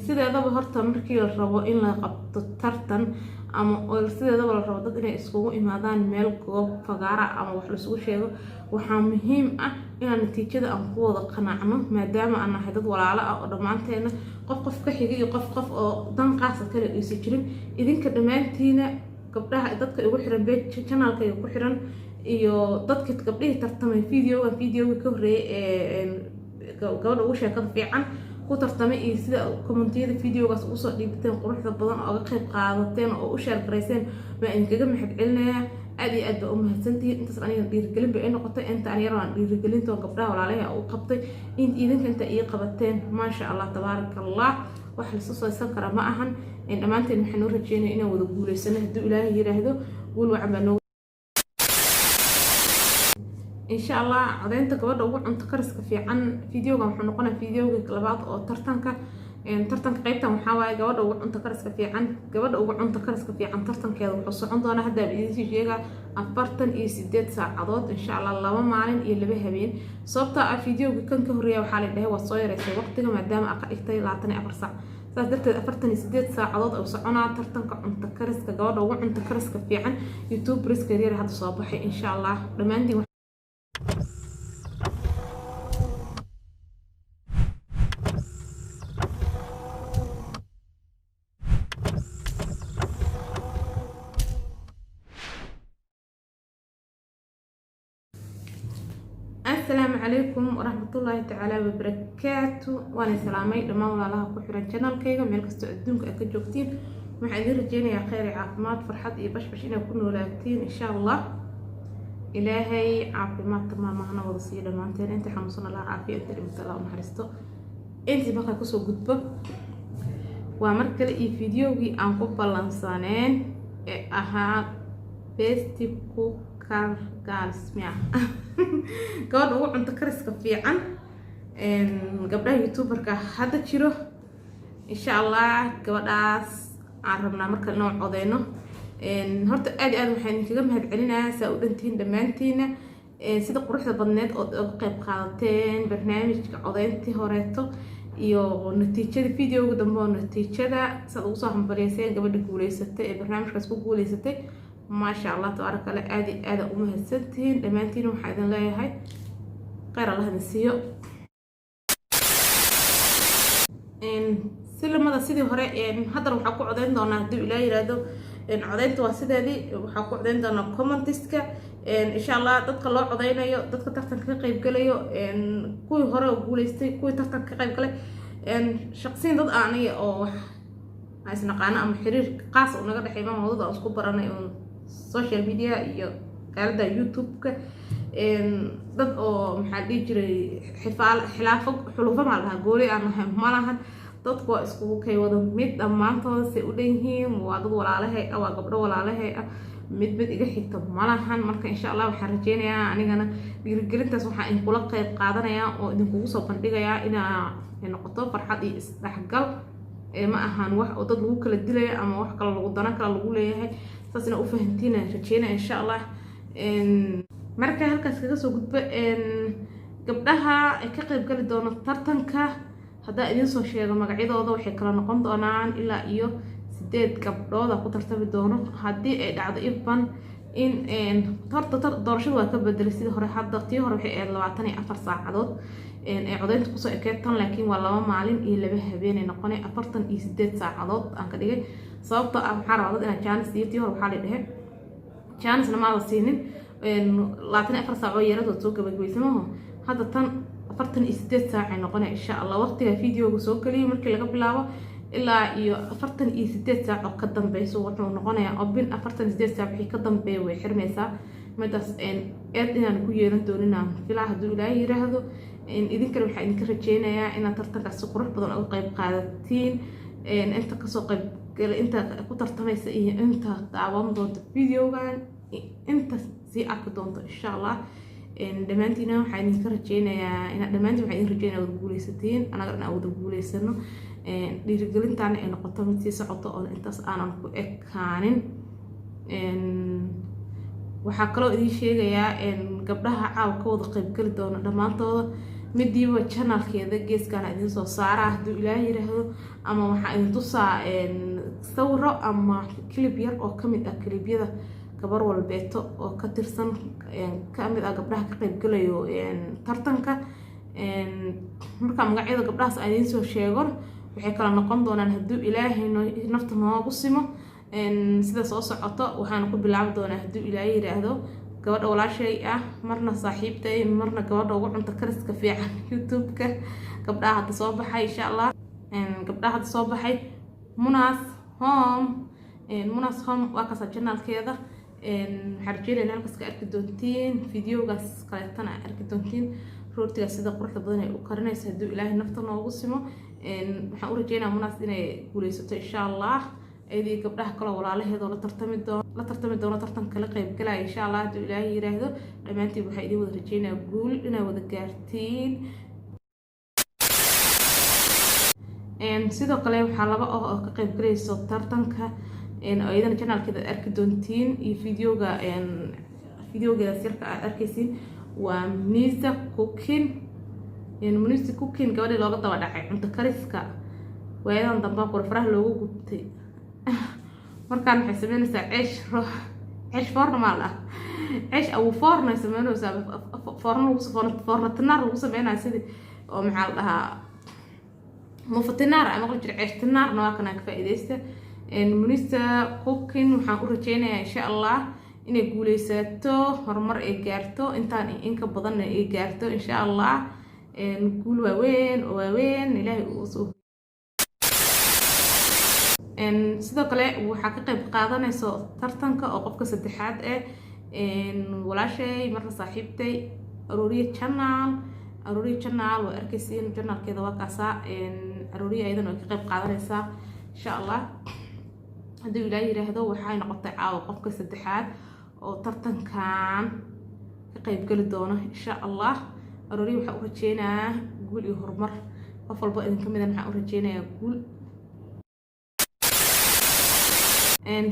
sideedaba horta markii la rabo in la qabto tartan ama sideedaba la rabo dad inay iskugu imaadaan meel goob fagaara ama wax la isugu sheego waxaa muhiim ah inaan natiijada aan ku wada qanacno maadaama aan nahay dad walaalo ah oo dhammaanteena qof ka xiga iyo qof oo dan qaasa kale aysan jirin idinka dhammaantiina gabdhaha dadka ugu xiran channelka ku xiran iyo dadka gabdhihii tartamay videoga ka horeeyay gabadha ugu sheekada fiican ku tartamay iyo sida commentiyada videogaas ugu soo dhiibteen quruxda badan oo uga qayb qaadateen oo u share gareyseen ma idinkaga mahad celinayaa aad iyo aad baa u mahadsantihiin intaas aniga dhiirigelin bay noqotay inta aniga aan dhiirigelinto gabdhaha walaalaha u qabtay idinka inta ii qabateen maasha Allah tabaarakallah wax la soo sooysan kara ma ahan dhammaanteen waxaan u rajeynayaa inaan wada guuleysano haddii Ilaahay yiraahdo guul wacan baa إن شاء الله عدين تقبل أوجع عن تكرس كفي عن فيديو قام حنقنا فيديو كلابات أو ترتنك قيبته محاوى جواد أوجع عن تكرس كفي عن جواد أوجع عن تكرس كفي عن ترتن كذا وحصل عنده أنا هدا بيجي جيجا أفرتن إيسديت ساعات إن شاء الله ما معلن اللي بها بين صوبته فيديو كان كهرية وحالة ده هو الصاير في وقت ما دام أقتي لعتني أفر ساعة صدقت أفرتن إيسديت ساعات أو صعنا ترتنك عن تكرس كجواد أوجع عن تكرس كفي عن يوتيوب ريسك كارير هذا صباحي إن شاء الله لما عندي السلام عليكم ورحمة الله تعالى وبركاته وانا سلامي لما ولا لها كحرا channel كيغا ميل كستو ادونك اكا جوجتين waxaan rajeynayaa khayr iyo caafimaad farxad iyo bashbash inay ku noolaatiin insha Allah ilaahay caafimaad tamaamahna wada sii dhamaanteen inta xanuunsan Allah caafiyo inta dhimata Allah naxariisto intii markaa kusoo gudbo waa mar kale iyo fiidiyoogii aan ku ballansaneen ee ahaa besti cooker girls miya gabadha ugu cunto kariska fiican gabdhaha youtuberka hadda jiro insha Allah gabadhaas aan rabnaa marka inoo codeyno horta aad waxaan kaga mahad celinayaa saa u dhantiin dhammaantiina sida quruxda badneed oo uga qayb qaadateen barnaamijka codeyntii horeeto iyo natiijada videoga dambe oo natiijada sad ugu soo hambalyeyseen gabadha guuleysatay ee barnaamijkaas ku guuleysatay maasha Allah tabaaraka Allah aad u mahadsantihiin dhammaantiin waxaan idin leeyahay khayr Allah idin siiyo سلمة سيدي هراء هذا روح أقول عدين دانا دو إلهي رادو عدين تواسيدة دي روح أقول عدين دانا كومنتستك إن شاء الله تدخل الله عدينا يو تدخل تحت كقيب قليو كوي هراء وقوليستي كوي تحت كقيب قلي شخصين ضد أعني أو عايز نقانا أم حرير قاس ونقدر حيوان موضوع أسكوب برانا السوشيال ميديا يو كاردا يوتيوب ضد أو محدي جري حلافك حلوفة مع لها قولي أنا ما لها dadku waa iskugu kay wada mid dhammaantood si u dhanyihiin waa dad walaalahay ah waa gabdho walaalahay ah mid iga xigta malahan marka insha Allah waxaan rajeynayaa anigana dhiirigelintaas waxaan in kula qayb qaadanayaa oo idinkugu soo bandhigayaa inay noqoto farxad iyo isdhexgal ma ahan wax oo dad lagu kala dilay ama wax kale lagu dana kala lagu leeyahay saasina u fahantiina rajeynaa insha Allah marka halkaas kaga soo gudbo gabdhaha ay ka qayb gali doona tartanka هذا إذا سو شيء ما قاعد هذا وحي كلا نقوم دونان إلا إيو سديد كبرودا كترتب دونه هدي قاعد إيفان إن ترت درجة وكبدل سيد هره حد ضغطي هره وحي لواتني أفر ساعات إن عدين تقص أكيد لكن والله ما معلن إلا به بين نقني أفرتن سديد ساعات أنك دقيق صوبت أم حرارة أنا جانس ديتي هره حالي ده جانس لما وصينين إن لواتني أفر ساعات يرد وتوقع بجويسمه هذا تن أفرتن إسديد ساعة نقنع إن شاء الله وقتها فيديو سو كلي مركي لقى بلاوة إلا أفرتن إسديد ساعة قدام بيسو وحنا نقنع أبين أفرتن إسديد ساعة بحي قدام بي وحرميسا مداس إن إنا نكون يرندوننا في العهد ولا يرهدو إن إذن كانوا حين كرجينا يا إن ترتقى السقروح بدون أو قيب قادتين إن أنت كسوق أنت كتر تميس إيه أنت تعاون ضد فيديو كان أنت زي أكدونت إن شاء الله إن دمانتنا وحين كرجينا إن دمانتي وحين رجينا ودقوليستين أنا قرنا ودقوليسنا اللي رجلين تاني إن قطمتي سعطة أو إنتاس أنا كأكانين إن وحكلو إذا شيء جاء إن قبلها عاو كود قيب كل دون دمانتو midiiba channelkeeda geeskaan idin soo saara hadduu ilaahay yiraahdo ama waxaa idin tusaa sawiro ama clip yar oo kamid ah clipyada gabar walbeeto oo ka tirsan kamid ah gabdhaha ka qayb galayo tartanka marka magacyada gabdhahaas aan idin soo sheego waxay kala noqon doonaan hadduu ilaahay nafta noogu simo sida soo socoto waxaan ku bilaabi doonaa hadduu ilaahay yiraahdo gabadha walaashay ah marna saaxiibtay marna gabadha ugu cunto kariska fiican youtube-ka gabdhaha hadda soo baxay insha Allah gabdhaha hadda soo baxay Munas Home waa kaasa channelkeeda waxaan rajeynayaa halkaas ka arki doontiin videogaas kaleetana arki doontiin roortiga sida quruxda badan ay u karinayso hadduu ilaahay nafta noogu simo waxaan u rajeynayaa Munas inay guuleysato insha Allah ayadii gabdhaha kale walaalaheeda la tartami doono tartan kala qayb galaya insha Allah hadduu ilaahay yiraahdo dhammaantiin waxaa idin wada rajeynayaa guul inay wada gaartiin sidoo kale waxaa laba oo ka qayb galayso tartanka ayadana channelkeeda arki doontiin iyo videogeeda sirka aad arkaysiin waa Munisa Cooking gabadhii looga daba dhacay cunto kariska waayadan dambe qorfaraha loogu gubtay markaan waxay sameynaysaa ceesh formal ah ceesh aw forno sameynaysaa forno lagu sameynayo sidii oo maxaa la dhahaa mufatinaar ama qol jir ceesh tinaar waa kana ka faa'iideysta Munisa Cooking waxaan u rajeynayaa insha Allah inay guuleysato horumar ay gaarto intaan in ka badan ay gaarto insha Allah guul waaweyn ilaahay uu soo sidoo kale waxaa ka qayb qaadanayso tartanka oo qofka saddexaad walaashay marna saaxiibtay arooriye channel waa arkaysiin channelkeeda waa kaasa arooriye ayadana way ka qayb qaadanaysaa insha Allah hadduu ilaahay yiraahdo waxay noqotay caawa qofka saddexaad oo tartankan ka qayb gali doona insha Allah arooriye waxaa u rajeynayaa guul iyo horumar qof walba idin ka mid ah waxaan u rajeynayaa guul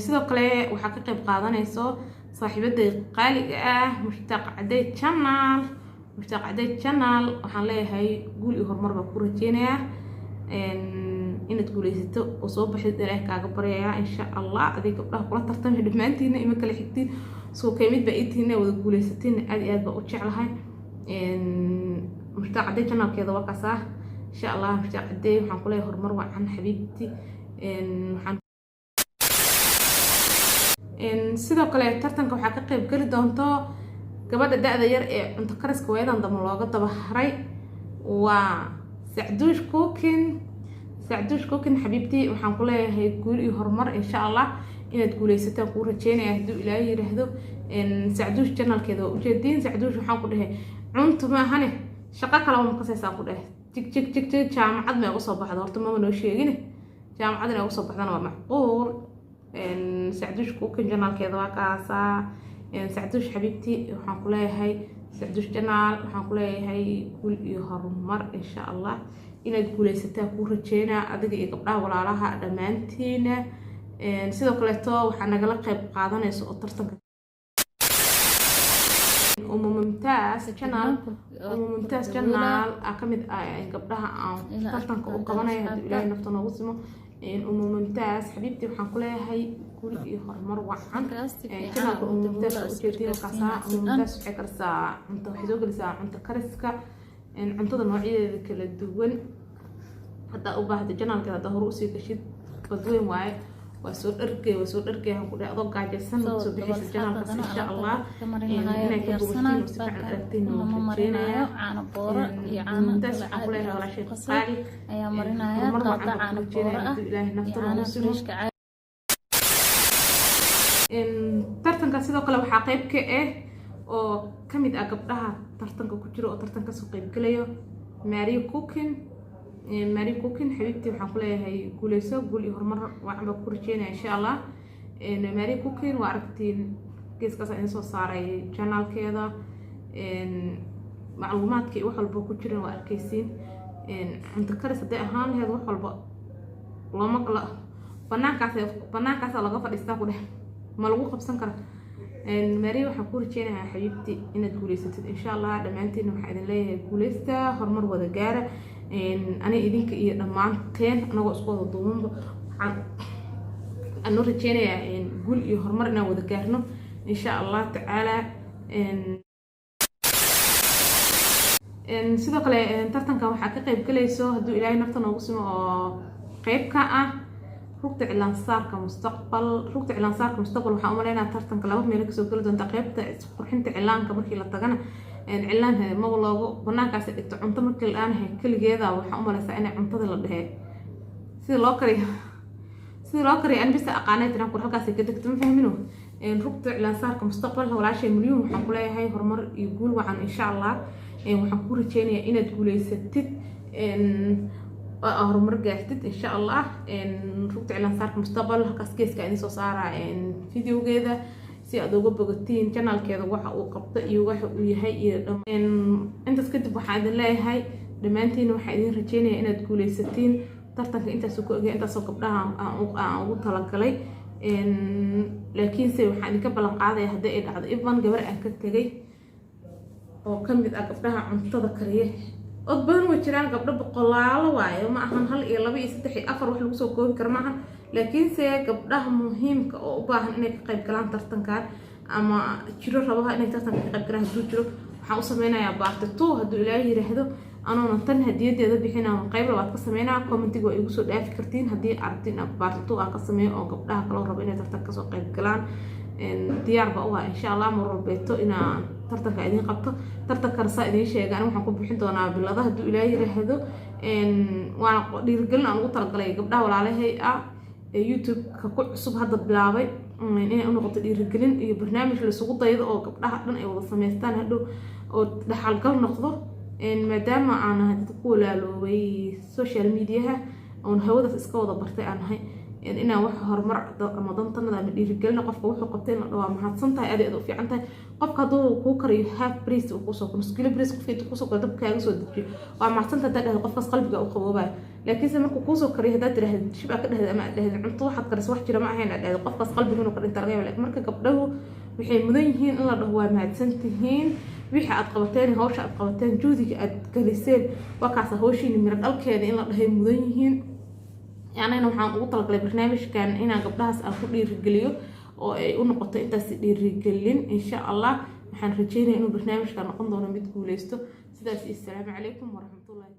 sidoo kale waxaa ka qayb qaadanayso saaxiibaday qaaliga ah Mushtaq Caday channel waxaan leeyahay guul iyo horumar baan ku rajeynayaa inaad guuleysato oo soo baxid ilaahay kaaga baryayaa insha Allah adiga gabdhaha kula tartamay dhammaantiina ima kala xigtiin soo keemid baa iitiina wada guuleysatiin aad iyo aad baan u jeclahay Mushtaq Caday channelkeeda waa kaasa insha Allah Mushtaq Caday waxaan ku leeyahay horumar wacan xabiibti waxaan sidoo kale tartanka waxaa ka qayb gali doonto gabadha da'da yar ee cunto kariska waayadan dambe looga daba haray waa Sacduush Cooking xabiibtii waxaan ku leeyahay guul iyo horumar insha Allah inaad guuleysataan ku rajeynayaa hadduu ilaahay yiraahdo Sacduush channelkeeda waa ujeediin Sacduush waxaan ku dhahay cunto maahane shaqo kale ma kasaysaa ku dhahay jig jaamacad ma uga soo baxdo horta ma noo sheegin jaamacad inay uga soo baxdana waa macquul Sacduush Cooking channelkeeda waa kaasa Sacduush xabiibtii waxaan ku leeyahay Sacduush channel waxaan ku leeyahay guul iyo horumar insha Allah inaad guuleysataa ku rajeynaa adiga iyo gabdhaha walaalaha dhammaantiina sidoo kale waxaa nagala qayb qaadanayso oo tartanka Mumtaz channel kamid ah gabdhaha aan tartanka u qabanayo hadduu ilaahay nafta noogu simo Mumtaz xabiibtii waxaan ku leeyahay guul iyo horumar wacan channelka Mumtaz ujeedada kaasa Mumtaz waxay karsaa cunto waxay soo gelisaa cunto kariska cuntada noocyadeeda kala duwan hadda u baahdo channelkeeda hadda hore usii gashid badweyn waaye waa soo dhargay waxaan ku dhahay adoo gaajaysan soo bixisa channelkaas insha Allah inay ka buuxtiin si fiican aragtiin oo rajeynayo caano booro iyo caano Mumtaz waxaan ku leeyahay walaashay qaali ayaa marinaya qaada caano booro ah ilaahay nafta noogu simo tartanka sidoo kale waxaa qayb ka ah oo kamid ah gabdhaha tartanka ku jiro oo tartanka soo qayb galayo Mary Cooking xabiibtii waxaan ku leeyahay guuleyso guul iyo horumar wacan baan ku rajeynayaa insha Allah Mary Cooking waa aragtiin geeskaas aan soo saaray channelkeeda macluumaadka iyo wax walba ku jira waa arkaysiin cunto karis haday ahaan lahayd wax walba looma banaankaas laga fadhiistaa ku dhex ma lagu qabsan karo mari waxaan ku rajeynayaa xabiibti inaad guuleysatid insha allah dhammaantiin waxaa idin leeyahay guuleysta horumar wada gaara ani idinka iyo dhammaanteen anagoo isku wada duubanba waxaan rajeynayaa guul iyo horumar inaan wada gaarno insha allah tacaala sidoo kale tartankan waxaa ka qayb galayso hadduu ilaahay nafta noogu simo oo qayb ka ah rugta cilaansaarka mustaqbal waxaan u maleynayaa tartanka laba meel kasoo geli doonta qaybta qurxinta cilaanka markii la tagana cilaan maba loogu banaankaas dhigto cunto markii la aanahay keligeeda waxaan u maleysaa inay cuntada la dhehee sida loo kariyo aan bisa aqaanay tiran kur halkaas ka degto ma fahmino rugta cilaansaarka mustaqbal walaashay milyuun waxaan ku leeyahay horumar iyo guul wacan insha allah waxaan ku rajeynayaa inaad guuleysatid horumar gaartid insha allah rugta cilaansaarka mustaqbal halkaas geeska idin soo saara videogeeda si aad uga bogatiin channelkeeda waxa uu qabto iyo waxa uu yahay iyo intaas kadib waxaan idin leeyahay dhammaantiin waxaan idin rajeynayaa inaad guuleysatiin tartanka intaasoo ku ogay intaasoo gabdhaha aan ugu talagalay laakiinse waxaan idinka ballan qaadaya haddii ay dhacdo ivan gabar aan ka tegay oo ka mid ah gabdhaha cuntada kariya od badan way jiraan gabdho boqolaalo waayo ma ahan 1 iyo 2 iyo 3 iyo 4 wax lagu soo koobi karo maahan laakiinse gabdhaha muhiimka oo u baahan inay ka qayb galaan tartankan ama jiro rabaha inay tartanka ka qayb galaan hadduu jiro waxaan u sameynayaa baarti 2 hadduu ilaahay yiraahdo anoona tan hadiyadeeda bixinaa qayb labaad ka sameynaa commentiga waa igu soo dhaafi kartiin haddii aragtiin baarti 2 aan ka sameeyo oo gabdhaha kale rabo inay tartanka ka soo qayb galaan diyaar ba u ah insha allah mar walbeeto inaan tartanka idin qabto tartanka saa idin sheegaan waxaan ku bixin doonaa biladaha hadduu ilaahay yiraahdo waan dhiirigelin aan ugu talagalay gabdhaha walaalahay ah ee youtube-ka ku cusub hadda bilaabay inay u noqoto dhiirigelin iyo barnaamij la isugu daydo oo gabdhaha dhan ay wada sameystaan hadhow oo dhaxalgal noqdo maadaama aan ahay dad ku walaaloobay social media-ha oon hawadaas iska wada bartay aan ahay inaan wax horumar ama dantanada ama dhiirigelina qofka wuxuu qabtay in la dhawaa mahadsantahay aad u fiican tahay qofka hadduu kuu kariyo half brace uu kusoo koro skill brace qofka intuu kusoo koro dabkaaga soo dejiyo waa mahadsantahay haddaad dhahdo qofkaas qalbiga u qaboobayo laakiinse markuu kuusoo kariyo haddaad tidhaahdo shib aa ka dhahda ama aad dhahdo cunto waxaad karis wax jira ma ahayn aad dhahdo qofkaas qalbiga inuu ka dhinta laga yaaba laakiin marka gabdhahu waxay mudan yihiin in la dhaho waa mahadsantihiin wixii aad qabateen hawsha aad qabateen juhdiga aad galiseen waa kaasa hawshiini miro dhalkeeda in la dhahay mudan yihiin يعني waxaan ugu talagalay barnaamijkan inaan gabdhahaas aan ku dhiirigeliyo oo ay u noqoto intaas dhiirigelin insha Allah waxaan rajeynayaa inuu barnaamijkan noqon doono mid guuleysto sidaas assalamu calaykum wa rahmatullahi